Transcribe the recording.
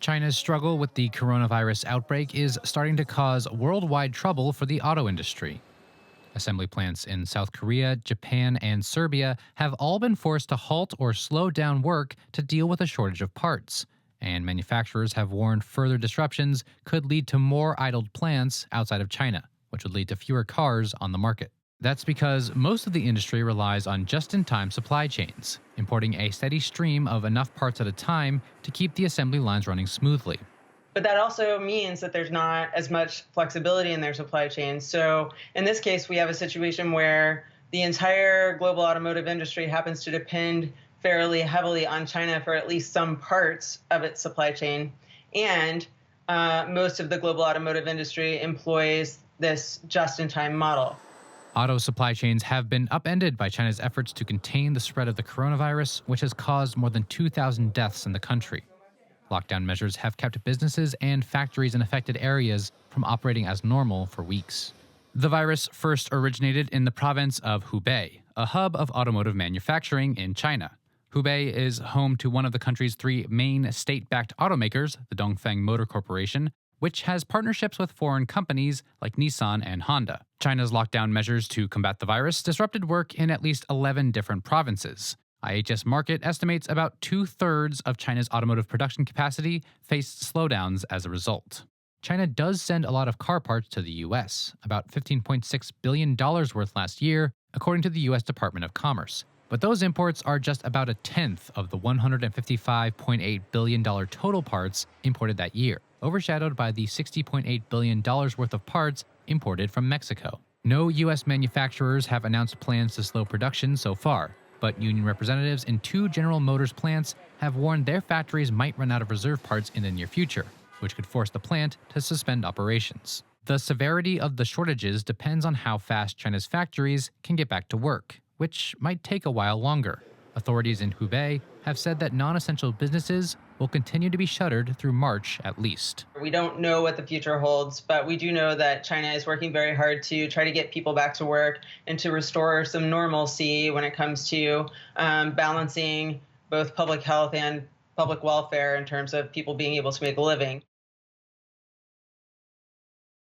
China's struggle with the coronavirus outbreak is starting to cause worldwide trouble for the auto industry. Assembly plants in South Korea, Japan, and Serbia have all been forced to halt or slow down work to deal with a shortage of parts. And manufacturers have warned further disruptions could lead to more idled plants outside of China, which would lead to fewer cars on the market. That's because most of the industry relies on just-in-time supply chains, importing a steady stream of enough parts at a time to keep the assembly lines running smoothly. But that also means that there's not as much flexibility in their supply chain. So in this case, we have a situation where the entire global automotive industry happens to depend fairly heavily on China for at least some parts of its supply chain. And most of the global automotive industry employs this just-in-time model. Auto supply chains have been upended by China's efforts to contain the spread of the coronavirus, which has caused more than 2,000 deaths in the country. Lockdown measures have kept businesses and factories in affected areas from operating as normal for weeks. The virus first originated in the province of Hubei, a hub of automotive manufacturing in China. Hubei is home to one of the country's three main state-backed automakers, the Dongfeng Motor Corporation, which has partnerships with foreign companies like Nissan and Honda. China's lockdown measures to combat the virus disrupted work in at least 11 different provinces. IHS Markit estimates about two-thirds of China's automotive production capacity faced slowdowns as a result. China does send a lot of car parts to the U.S., about $15.6 billion worth last year, according to the U.S. Department of Commerce. But those imports are just about a tenth of the $155.8 billion total parts imported that year, overshadowed by the $60.8 billion worth of parts imported from Mexico. No U.S. manufacturers have announced plans to slow production so far, but union representatives in two General Motors plants have warned their factories might run out of reserve parts in the near future, which could force the plant to suspend operations. The severity of the shortages depends on how fast China's factories can get back to work, which might take a while longer. Authorities in Hubei have said that non-essential businesses will continue to be shuttered through March at least. We don't know what the future holds, but we do know that China is working very hard to try to get people back to work and to restore some normalcy when it comes to balancing both public health and public welfare in terms of people being able to make a living.